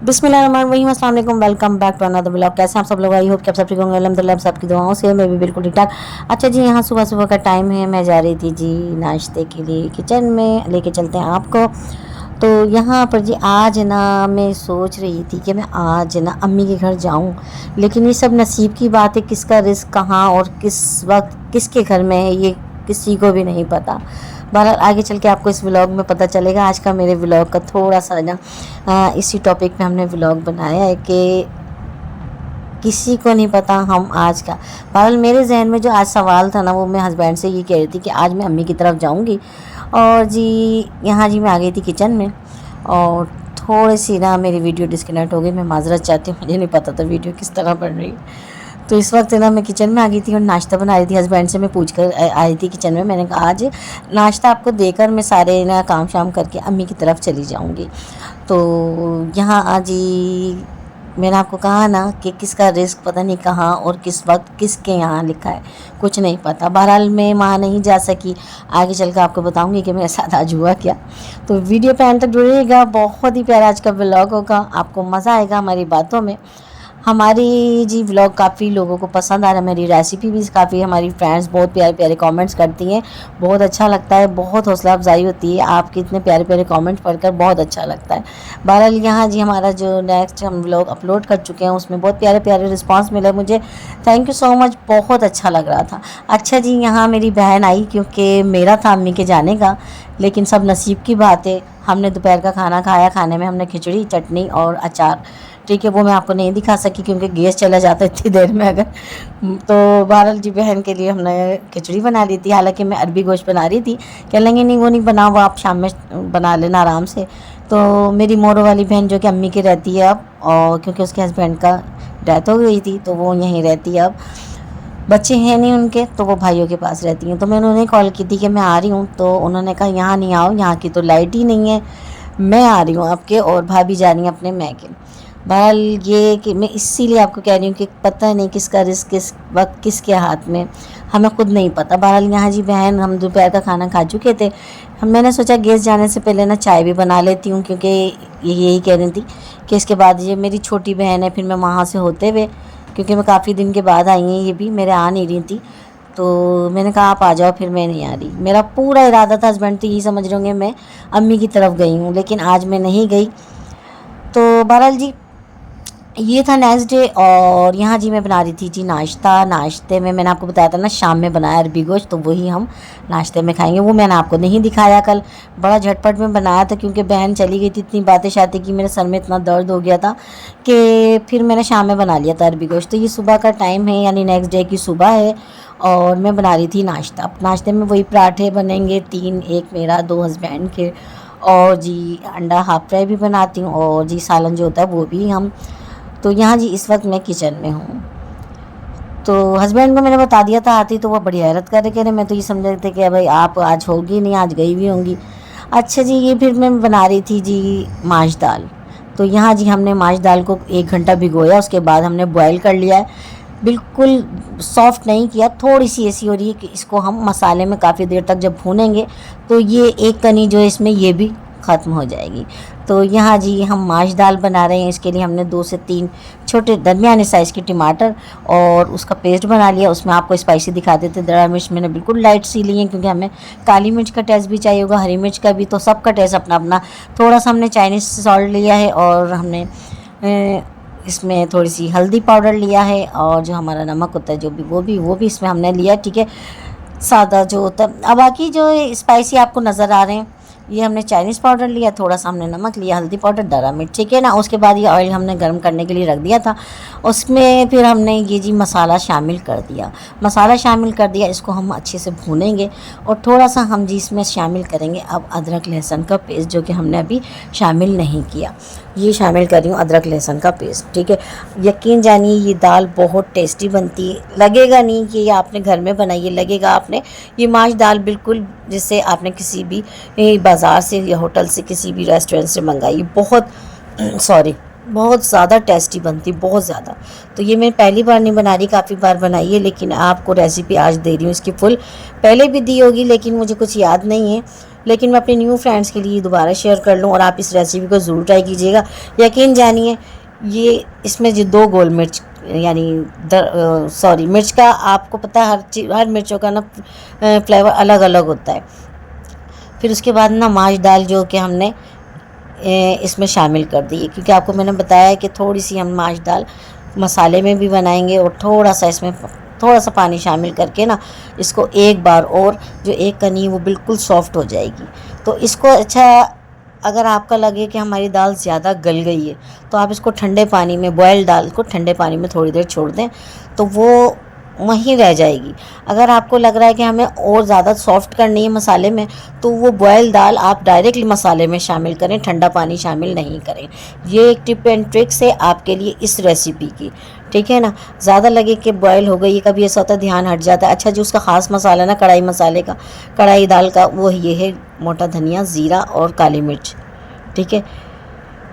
बिस्मिल्लाहिर्रहमानिर्रहीम, अस्सलाम वालेकुम, welcome back to another blog. कैसे हैं आप सब लोग? आई होप कि आप सब ठीक होंगे। अल्हम्दुलिल्लाह सबकी दुआओं से मैं भी बिल्कुल ठीक ठाक। अच्छा जी, यहाँ सुबह सुबह का टाइम है, मैं जा रही थी जी नाश्ते के लिए किचन में, लेके चलते हैं आपको। तो यहाँ पर जी आज ना मैं सोच रही थी कि मैं आज ना अम्मी के घर जाऊँ, लेकिन ये सब नसीब की बात है, किसका रिस्क कहाँ और किस वक्त किसके घर में है ये किसी को भी नहीं पता। बहरहाल आगे चल के आपको इस व्लॉग में पता चलेगा। आज का मेरे व्लॉग का थोड़ा सा ना इसी टॉपिक पे हमने व्लॉग बनाया है कि किसी को नहीं पता हम आज का। बहरहाल मेरे जहन में जो आज सवाल था ना, वो मैं हस्बैंड से ये कह रही थी कि आज मैं अम्मी की तरफ जाऊंगी। और जी यहाँ जी मैं आ गई थी किचन में, और थोड़ी सी ना मेरी वीडियो डिस्कनेक्ट हो गई। मैं माजरत चाहती हूँ, मुझे नहीं पता था वीडियो किस तरह बन रही है। तो इस वक्त ना मैं किचन में आ गई थी और नाश्ता बना रही थी। हस्बैंड से मैं पूछ कर आई थी किचन में। मैंने कहा आज नाश्ता आपको देकर मैं सारे ना काम शाम करके अम्मी की तरफ चली जाऊंगी। तो यहाँ आज ही मैंने आपको कहा ना कि किसका रिस्क पता नहीं कहाँ और किस वक्त किसके यहाँ लिखा है, कुछ नहीं पता। बहरहाल मैं वहाँ नहीं जा सकी। आगे चल कर आपको बताऊंगी कि मेरे साथ आज हुआ क्या। तो वीडियो पे एंड तक जुड़िएगा, बहुत ही प्यारा आज का व्लॉग होगा, आपको मज़ा आएगा हमारी बातों में। हमारी जी व्लॉग काफ़ी लोगों को पसंद आ रहा है, मेरी रेसिपी भी काफ़ी, हमारी फ्रेंड्स बहुत प्यारे प्यारे कमेंट्स करती हैं, बहुत अच्छा लगता है, बहुत हौसला अफजाई होती है। आपके इतने प्यारे प्यारे कमेंट्स पढ़कर बहुत अच्छा लगता है। बहरहाल यहाँ जी हमारा जो नेक्स्ट हम व्लॉग अपलोड कर चुके हैं, उसमें बहुत प्यारे प्यारे रिस्पांस मिला मुझे, थैंक यू सो मच, बहुत अच्छा लग रहा था। अच्छा जी, यहाँ मेरी बहन आई क्योंकि मेरा था अम्मी के जाने का, लेकिन सब नसीब की बात है। हमने दोपहर का खाना खाया, खाने में हमने खिचड़ी चटनी और अचार, ठीक है, वो मैं आपको नहीं दिखा सकी क्योंकि गैस चला जाता है इतनी देर में अगर। तो बहरहाल जी बहन के लिए हमने खिचड़ी बना ली थी, हालांकि मैं अरबी गोश्त बना रही थी। कह लेंगे नहीं वो नहीं बना, वो आप शाम में बना लेना आराम से। तो मेरी मोरो वाली बहन जो कि अम्मी की रहती है अब, और क्योंकि उसके हस्बैंड का डेथ हो गई थी तो वो यहीं रहती है अब, बच्चे हैं नहीं उनके, तो वो भाइयों के पास रहती हैं। तो मैंने उन्हें कॉल की थी कि मैं आ रही हूँ, तो उन्होंने कहा यहाँ नहीं आओ, यहाँ की तो लाइट ही नहीं है, मैं आ रही हूँ आपके, और भाभी जा रही हैं अपने मैके। बहरहाल ये कि मैं इसीलिए आपको कह रही हूँ कि पता नहीं किसका रिस्क किस वक्त किसके हाथ में, हमें खुद नहीं पता। बहरहाल यहाँ जी बहन, हम दोपहर का खाना खा चुके थे, मैंने सोचा गैस जाने से पहले ना चाय भी बना लेती हूँ, क्योंकि यही कह रही थी कि इसके बाद ये मेरी छोटी बहन है, फिर मैं वहाँ से होते हुए, क्योंकि मैं काफ़ी दिन के बाद आई हैं, ये भी मेरे आ नहीं रही थी, तो मैंने कहा आप आ जाओ, फिर मैं नहीं आ रही। मेरा पूरा इरादा था, हस्बैंड तो यही समझ रहे होंगे मैं अम्मी की तरफ गई हूँ, लेकिन आज मैं नहीं गई। तो बहरहाल जी ये था नेक्स्ट डे, और यहाँ जी मैं बना रही थी जी नाश्ता। नाश्ते में मैंने आपको बताया था ना शाम में बनाया अरबी गोश्त, तो वही हम नाश्ते में खाएंगे। वो मैंने आपको नहीं दिखाया कल, बड़ा झटपट में बनाया था क्योंकि बहन चली गई थी, इतनी बातें शातें की, मेरे सर में इतना दर्द हो गया था कि फिर मैंने शाम में बना लिया था अरबी गोश्त। तो ये सुबह का टाइम है, यानी नेक्स्ट डे की सुबह है, और मैं बना रही थी नाश्ता। नाश्ते में वही पराठे बनेंगे 3, एक मेरा 2 हस्बैंड के, और जी अंडा हाफ फ्राई भी बनाती हूँ, और जी सालन जो होता है वो भी हम। तो यहाँ जी इस वक्त मैं किचन में हूँ। तो हस्बैंड को मैंने बता दिया था आती, तो वो बड़ी हैरत कर रहे, कह रहे मैं तो ये समझ रहे थे कि भाई आप आज होगी नहीं, आज गई भी होंगी। अच्छा जी, ये फिर मैं बना रही थी जी माश दाल। तो यहाँ जी हमने माश दाल को 1 घंटा भिगोया, उसके बाद हमने बॉयल कर लिया है, बिल्कुल सॉफ्ट नहीं किया, थोड़ी सी ऐसी हो रही है कि इसको हम मसाले में काफ़ी देर तक जब भूनेंगे तो ये एक कनी जो है इसमें ये भी ख़त्म हो जाएगी। तो यहाँ जी हम माश दाल बना रहे हैं, इसके लिए हमने 2 से 3 छोटे दरमियाने साइज़ के टमाटर और उसका पेस्ट बना लिया। उसमें आपको स्पाइसी दिखा देते, दरा मिर्च मैंने बिल्कुल लाइट सी ली है क्योंकि हमें काली मिर्च का टेस्ट भी चाहिए होगा, हरी मिर्च का भी, तो सबका टेस्ट अपना अपना। थोड़ा सा हमने चाइनीज़ सॉल्ट लिया है, और हमने इसमें थोड़ी सी हल्दी पाउडर लिया है, और जो हमारा नमक होता है जो भी वो भी इसमें हमने लिया, ठीक है, सादा जो होता है। अब बाकी जो स्पाइसी आपको नज़र आ रहे हैं, ये हमने चाइनीज़ पाउडर लिया, थोड़ा सा हमने नमक लिया, हल्दी पाउडर, दरा मिर्च, ठीक है ना। उसके बाद ये ऑयल हमने गर्म करने के लिए रख दिया था, उसमें फिर हमने ये जी मसाला शामिल कर दिया। मसाला शामिल कर दिया, इसको हम अच्छे से भूनेंगे, और थोड़ा सा हम जी इसमें शामिल करेंगे अब अदरक लहसुन का पेस्ट, जो कि हमने अभी शामिल नहीं किया। ये शामिल कर रही हूँ अदरक लहसुन का पेस्ट, ठीक है। यकीन जानिए ये दाल बहुत टेस्टी बनती है, लगेगा नहीं कि ये आपने घर में बनाई है, लगेगा आपने ये माश दाल बिल्कुल जैसे आपने किसी भी बाज़ार से या होटल से किसी भी रेस्टोरेंट से मंगाई। बहुत बहुत ज़्यादा टेस्टी बनती, बहुत ज़्यादा। तो ये मैं पहली बार नहीं बना रही, काफ़ी बार बनाई है, लेकिन आपको रेसिपी आज दे रही हूँ इसकी फुल। पहले भी दी होगी लेकिन मुझे कुछ याद नहीं है, लेकिन मैं अपने न्यू फ्रेंड्स के लिए दोबारा शेयर कर लूँ और आप इस रेसिपी को ज़रूर ट्राई कीजिएगा। यकीन जानिए ये इसमें जो 2 गोल मिर्च यानी सॉरी मिर्च का आपको पता है हर मिर्चों का ना फ्लेवर अलग अलग होता है। फिर उसके बाद ना माश दाल जो कि हमने इसमें शामिल कर दी है, क्योंकि आपको मैंने बताया है कि थोड़ी सी हम माश दाल मसाले में भी बनाएंगे और थोड़ा सा इसमें थोड़ा सा पानी शामिल करके ना इसको एक बार और जो एक कनी वो बिल्कुल सॉफ्ट हो जाएगी। तो इसको अच्छा अगर आपका लगे कि हमारी दाल ज़्यादा गल गई है तो आप इसको ठंडे पानी में बॉयल दाल को ठंडे पानी में थोड़ी देर छोड़ दें तो वो वहीं रह जाएगी। अगर आपको लग रहा है कि हमें और ज़्यादा सॉफ्ट करनी है मसाले में तो वो बॉयल दाल आप डायरेक्टली मसाले में शामिल करें, ठंडा पानी शामिल नहीं करें। ये एक टिप एंड ट्रिक्स है आपके लिए इस रेसिपी की, ठीक है ना। ज़्यादा लगे कि बॉयल हो गई, कभी ऐसा होता है ध्यान हट जाता है। अच्छा जो उसका ख़ास मसाला ना कढ़ाई मसाले का, कढ़ाई दाल का, वो ये है मोटा धनिया, ज़ीरा और काली मिर्च, ठीक है।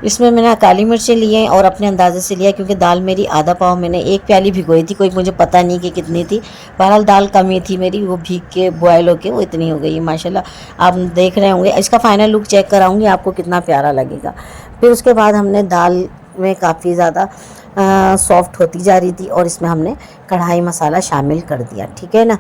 इसमें मैंने काली मिर्चें ली हैं और अपने अंदाजे से लिया क्योंकि दाल मेरी आधा पाव मैंने 1 प्याली भिगोई थी, कोई मुझे पता नहीं कि कितनी थी। बहरहाल दाल कम ही थी मेरी, वो भीग के बॉयल होके वो इतनी हो गई माशाल्लाह। आप देख रहे होंगे, इसका फाइनल लुक चेक कराऊंगी आपको कितना प्यारा लगेगा। फिर उसके बाद हमने दाल में काफ़ी ज़्यादा सॉफ्ट होती जा रही थी और इसमें हमने कढ़ाई मसाला शामिल कर दिया, ठीक है ना।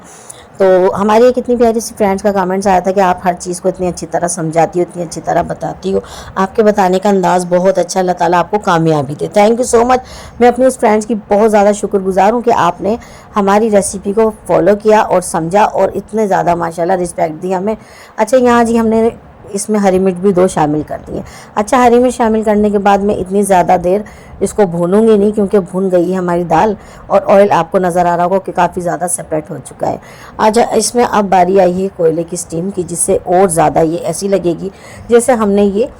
तो हमारी एक इतनी प्यारी सी फ्रेंड्स का कमेंट्स आया था कि आप हर चीज़ को इतनी अच्छी तरह समझाती हो, इतनी अच्छी तरह बताती हो, आपके बताने का अंदाज़ बहुत अच्छा, अल्लाह ताला आपको कामयाबी दे। Thank you so much. मैं अपनी उस फ्रेंड्स की बहुत ज़्यादा शुक्रगुजार हूँ कि आपने हमारी रेसिपी को फॉलो किया और समझा और इतने ज़्यादा माशाल्लाह रिस्पेक्ट दी हमें। अच्छा यहाँ जी हमने इसमें हरी मिर्च भी 2 शामिल कर दी है। अच्छा हरी मिर्च शामिल करने के बाद मैं इतनी ज़्यादा देर इसको भूनूंगी नहीं क्योंकि भून गई है हमारी दाल और ऑयल आपको नज़र आ रहा होगा कि काफ़ी ज़्यादा सेपरेट हो चुका है। अच्छा इसमें अब बारी आई है कोयले की स्टीम की, जिससे और ज़्यादा ये ऐसी लगेगी जैसे हमने ये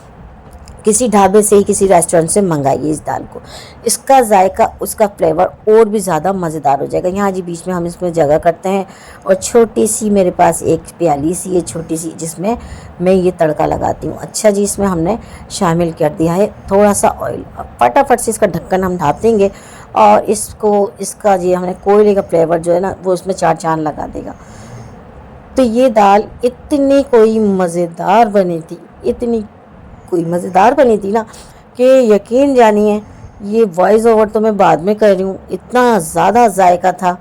किसी ढाबे से ही किसी रेस्टोरेंट से मंगाइए इस दाल को। इसका जायका, उसका फ्लेवर और भी ज़्यादा मज़ेदार हो जाएगा। यहाँ जी बीच में हम इसमें जगह करते हैं और छोटी सी मेरे पास एक प्याली सी है छोटी सी, जिसमें मैं ये तड़का लगाती हूँ। अच्छा जी इसमें हमने शामिल कर दिया है थोड़ा सा ऑयल। अब फटाफट से इसका ढक्कन हम ढाप देंगे और इसका जी हमने कोयले का फ्लेवर जो है ना वो इसमें 4 चांद लगा देगा। तो ये दाल इतनी कोई मज़ेदार बनी थी, इतनी कोई मज़ेदार बनी थी ना कि यकीन जानिए ये वॉइस ओवर तो मैं बाद में कर रही हूँ, इतना ज़्यादा जायका था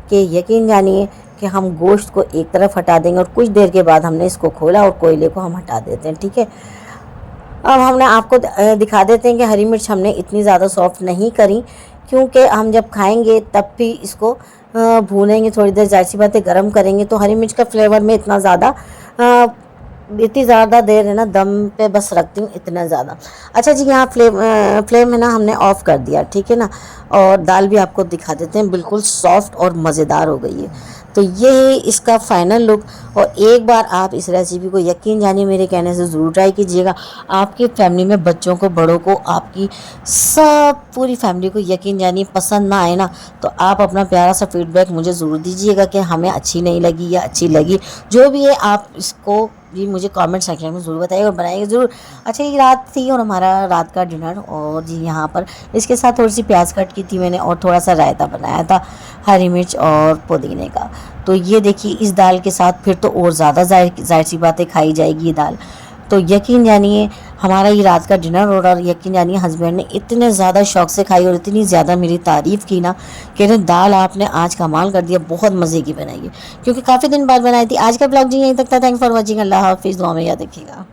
कि यकीन जानिए कि हम गोश्त को एक तरफ हटा देंगे और कुछ देर के बाद हमने इसको खोला और कोयले को हम हटा देते हैं, ठीक है। अब हमने आपको दिखा देते हैं कि हरी मिर्च हमने इतनी ज़्यादा सॉफ्ट नहीं करी क्योंकि हम जब खाएंगे तब भी इसको भूनेंगे थोड़ी देर, जाहिर सी बात है गर्म करेंगे तो हरी मिर्च का फ्लेवर में इतनी ज़्यादा देर है ना दम पे बस रखती हूँ, इतना ज़्यादा। अच्छा जी यहाँ फ्लेम है ना हमने ऑफ़ कर दिया, ठीक है ना। और दाल भी आपको दिखा देते हैं बिल्कुल सॉफ्ट और मज़ेदार हो गई है। तो ये है इसका फाइनल लुक। और एक बार आप इस रेसिपी को यकीन जानिए मेरे कहने से ज़रूर ट्राई कीजिएगा। आपकी फैमिली में बच्चों को, बड़ों को, आपकी सब पूरी फैमिली को यकीन जानिए पसंद ना आए ना तो आप अपना प्यारा सा फीडबैक मुझे ज़रूर दीजिएगा कि हमें अच्छी नहीं लगी या अच्छी लगी। जो भी है आप इसको भी मुझे कमेंट सेक्शन में ज़रूर बताइएगा और बनाइएगा ज़रूर। अच्छा ये रात थी और हमारा रात का डिनर, और जी यहाँ पर इसके साथ थोड़ी सी प्याज कट की थी मैंने और थोड़ा सा रायता बनाया था हरी मिर्च और पुदीने का। तो ये देखिए इस दाल के साथ फिर तो और ज़्यादा जाहिर सी बातें खाई जाएगी ये दाल। तो यकीन जानिए हमारा ये रात का डिनर, और यकीन जानिए हस्बैंड ने इतने ज़्यादा शौक़ से खाई और इतनी ज़्यादा मेरी तारीफ़ की ना कि दाल आपने आज कमाल कर दिया, बहुत मज़े की बनाई है क्योंकि काफ़ी दिन बाद बनाई थी। आज का ब्लॉग जी यहीं तक था। Thanks for watching. अल्लाह हाफिज़। दुआ में याद रखिएगा।